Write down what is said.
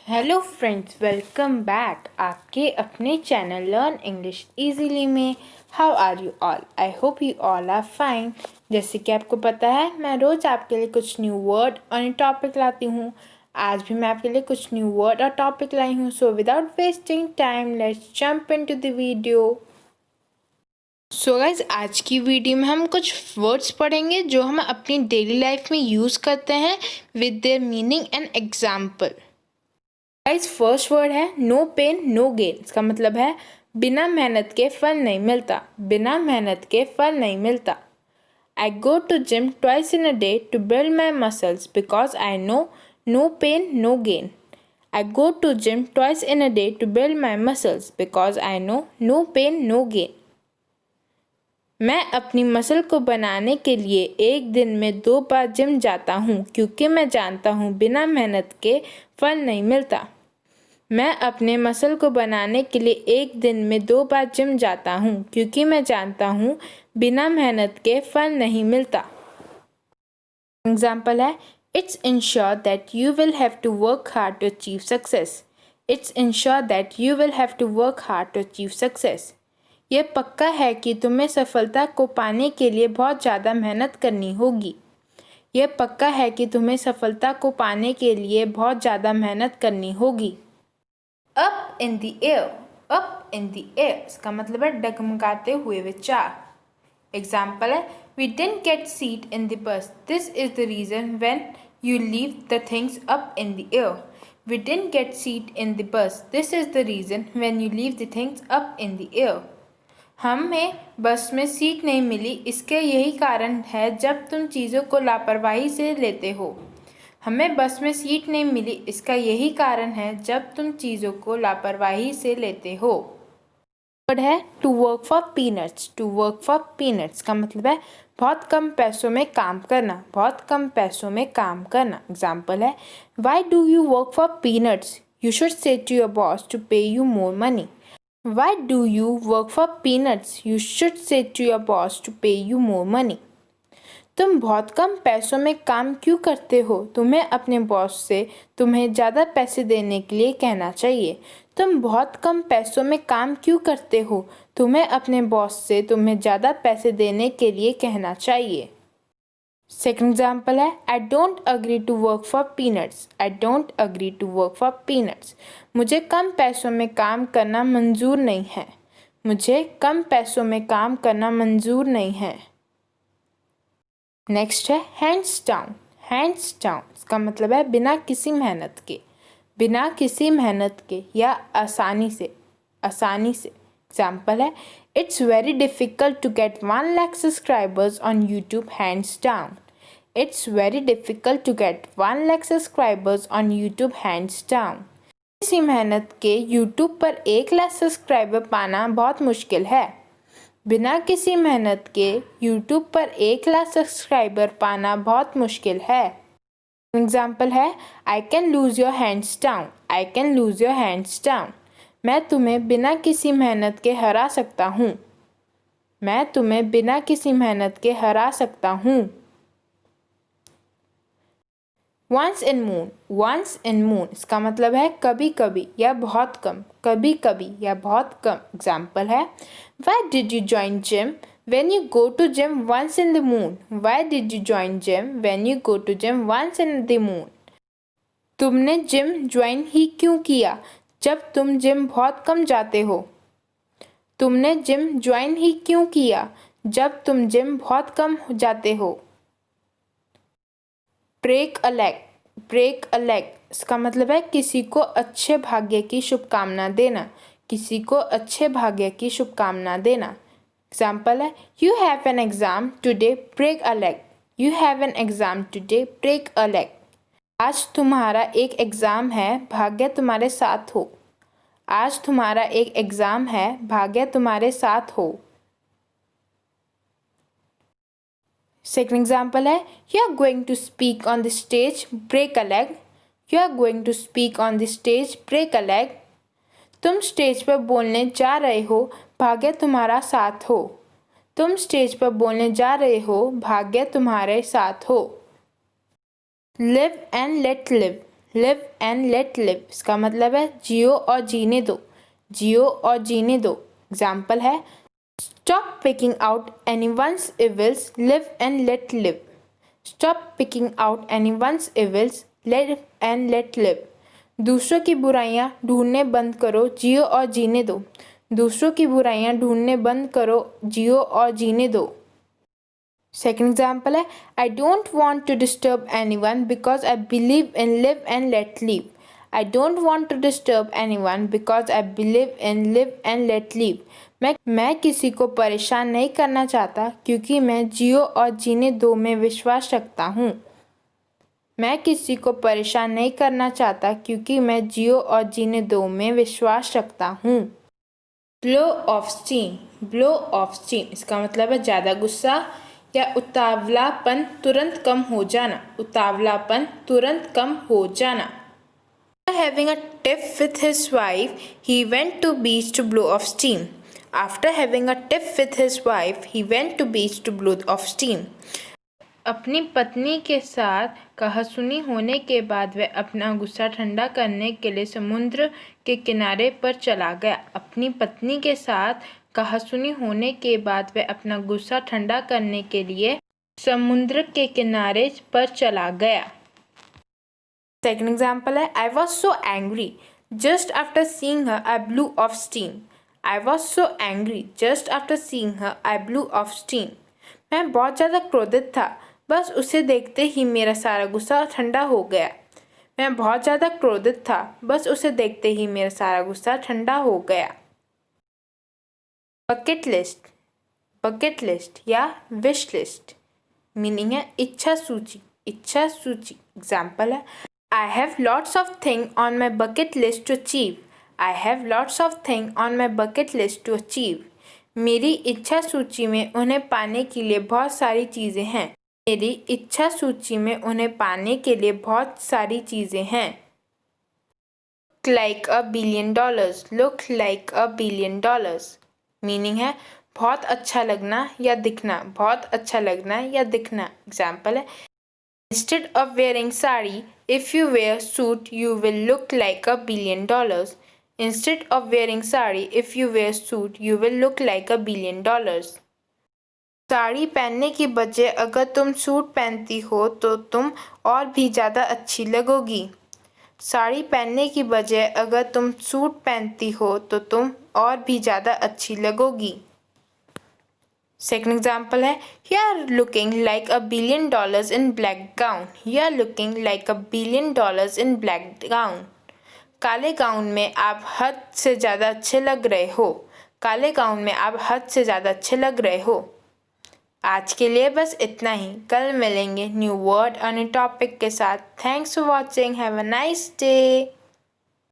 Hello friends, welcome back आपके अपने channel learn English easily में। How are you all? I hope you all are fine. जैसे कि आपको पता है, मैं रोज़ आपके लिए कुछ न्यू वर्ड और न्यू टॉपिक लाती हूँ। आज भी मैं आपके लिए कुछ न्यू वर्ड और टॉपिक लाई हूँ। So without wasting time let's jump into the video. So guys, आज की वीडियो में हम कुछ वर्ड्स पढ़ेंगे जो हम अपनी डेली लाइफ में यूज़ करते हैं with their meaning and example. Guys, first word है नो पेन नो गेन। इसका मतलब है बिना मेहनत के फल नहीं मिलता, बिना मेहनत के फल नहीं मिलता। I go to gym twice in a day to build my muscles because I know no pain no gain. I go to gym twice in a day to build my muscles because I know no pain no gain. मैं अपनी muscle को बनाने के लिए एक दिन में 2 बार gym जाता हूँ क्योंकि मैं जानता हूँ बिना मेहनत के फल नहीं मिलता। मैं अपने मसल को बनाने के लिए एक दिन में 2 बार जिम जाता हूँ क्योंकि मैं जानता हूँ बिना मेहनत के फल नहीं मिलता। एग्जाम्पल है it's ensure that you will have to work hard to achieve success. It's ensure that you will have to work hard to achieve success. यह पक्का है कि तुम्हें सफलता को पाने के लिए बहुत ज़्यादा मेहनत करनी होगी। यह पक्का है कि तुम्हें सफलता को पाने के लिए बहुत ज़्यादा मेहनत करनी होगी। Up in the air, up in the air इसका मतलब है डगमगाते हुए विचार। एग्जाम्पल है we didn't get seat in the bus, this is the reason when you leave the things up in the air. We didn't get seat in the bus, this is the reason when you leave the things up in the air. हमें bus में seat नहीं मिली, इसके यही कारण है जब तुम चीज़ों को लापरवाही से लेते हो। हमें बस में सीट नहीं मिली, इसका यही कारण है जब तुम चीज़ों को लापरवाही से लेते हो। वर्ड है to work for peanuts. To work for peanuts का मतलब है बहुत कम पैसों में काम करना, बहुत कम पैसों में काम करना। एग्जाम्पल है why do you work for peanuts, you should say to your boss to pay you more money. Why do you work for peanuts, you should say to your boss to pay you more money. तुम बहुत कम पैसों में काम क्यों करते हो? तुम्हें अपने बॉस से तुम्हें ज़्यादा पैसे देने के लिए कहना चाहिए। तुम बहुत कम पैसों में काम क्यों करते हो? तुम्हें अपने बॉस से तुम्हें ज़्यादा पैसे देने के लिए कहना चाहिए। सेकंड एग्जाम्पल है I don't agree to work for peanuts. I don't agree to work for peanuts. मुझे कम पैसों में काम करना मंजूर नहीं है। मुझे कम पैसों में काम करना मंजूर नहीं है। नेक्स्ट है हैंड्स डाउन। हैंड्स डाउन इसका मतलब है बिना किसी मेहनत के, बिना किसी मेहनत के या आसानी से, आसानी से। एग्जाम्पल है it's very difficult to get 1 lakh subscribers on YouTube hands down. It's very difficult to get 1 lakh subscribers on YouTube hands down. किसी मेहनत के यूट्यूब पर 1 लाख सब्सक्राइबर पाना बहुत मुश्किल है। बिना किसी मेहनत के YouTube पर 1 लाख सब्सक्राइबर पाना बहुत मुश्किल है। एग्जाम्पल है I can lose your hands down. I can lose your hands down. मैं तुम्हें बिना किसी मेहनत के हरा सकता हूँ। मैं तुम्हें बिना किसी मेहनत के हरा सकता हूँ। Once in moon. Once in moon इसका मतलब है कभी कभी या बहुत कम, कभी कभी या बहुत कम। एग्जाम्पल है why did you join gym when you go to gym once in the moon? Why did you join gym when you go to gym once in the moon? तुमने जिम ज्वाइन ही क्यों किया जब तुम gym बहुत कम जाते हो? तुमने जिम ज्वाइन ही क्यों किया जब तुम जिम बहुत कम जाते हो? Break a leg. Break a leg इसका मतलब है किसी को अच्छे भाग्य की शुभकामना देना, किसी को अच्छे भाग्य की शुभकामना देना। एग्जाम्पल है you have an exam today, break a leg. You have an exam today, break a leg. आज तुम्हारा एक एग्ज़ाम है, भाग्य तुम्हारे साथ हो। आज तुम्हारा एक एग्ज़ाम है, भाग्य तुम्हारे साथ हो। सेकंड एग्जाम्पल है you are going to speak on the stage, break a leg. You are going to speak on the stage, break a leg. तुम स्टेज पर बोलने जा रहे हो, भाग्य तुम्हारा साथ हो। तुम स्टेज पर बोलने जा रहे हो, भाग्य तुम्हारे साथ हो। Live and let live. Live and let live, इसका मतलब है जियो और जीने दो, जियो और जीने दो। एग्जाम्पल है stop picking out anyone's evils, live and let live. Stop picking out anyone's evils, live and let live. दूसरों की बुराइयां ढूंढने बंद करो, जियो और जीने दो। दूसरों की बुराइयां ढूंढने बंद करो, जियो और जीने दो। सेकेंड एग्जाम्पल है I don't want to disturb any one because I believe in live and let live. I don't want to disturb any one because I believe in live and let live. मैं किसी को परेशान नहीं करना चाहता क्योंकि मैं जियो और जीने दो में विश्वास रखता हूँ। मैं किसी को परेशान नहीं करना चाहता क्योंकि मैं जियो और जीने दो में विश्वास रखता हूँ। Blow of steam, blow of steam, इसका मतलब है ज़्यादा गुस्सा या उतावलापन तुरंत कम हो जाना, उतावलापन तुरंत कम हो जाना। After having a tiff with his wife, he went to beach to blow off steam. After having a tiff with his wife, he went to beach to blow off steam. अपनी पत्नी के साथ कहासुनी होने के बाद वह अपना गुस्सा ठंडा करने के लिए समुद्र के किनारे पर चला गया। अपनी पत्नी के साथ कहासुनी होने के बाद वह अपना गुस्सा ठंडा करने के लिए समुद्र के किनारे पर चला गया। सेकेंड एग्जाम्पल है I was so angry just after seeing her I blue of steam. I was so angry just after seeing her I blue of steam. मैं बहुत ज़्यादा क्रोधित था, बस उसे देखते ही मेरा सारा गुस्सा ठंडा हो गया। मैं बहुत ज़्यादा क्रोधित था, बस उसे देखते ही मेरा सारा गुस्सा ठंडा हो गया। बकेट लिस्ट, बकेट लिस्ट या विश लिस्ट मीनिंग है इच्छा सूची, इच्छा सूची। एग्जाम्पल है I have lots of thing on my bucket list to achieve. I have lots of thing on my bucket list to achieve. मेरी इच्छा सूची में उन्हें पाने के लिए बहुत सारी चीज़ें हैं। मेरी इच्छा सूची में उन्हें पाने के लिए बहुत सारी चीज़ें हैं। Look like $1 billion, look like $1 billion meaning है बहुत अच्छा लगना या दिखना, बहुत अच्छा लगना या दिखना। एग्जाम्पल है instead of wearing sari if you wear suit you will look like $1 billion। Instead of wearing sari if you wear suit you will look like $1 billion। Sari पहनने की बजाय अगर तुम सूट पहनती हो तो तुम और भी ज़्यादा अच्छी लगोगी। साड़ी पहनने की बजाय अगर तुम सूट पहनती हो तो तुम और भी ज़्यादा अच्छी लगोगी। सेकेंड एग्जाम्पल है you are looking like $1 billion in black gown। You are looking like $1 billion in black gown। काले गाउन में आप हद से ज़्यादा अच्छे लग रहे हो। काले गाउन में आप हद से ज़्यादा अच्छे लग रहे हो। आज के लिए बस इतना ही, कल मिलेंगे न्यू वर्ड और न्यू टॉपिक के साथ। Thanks for watching, have a nice day.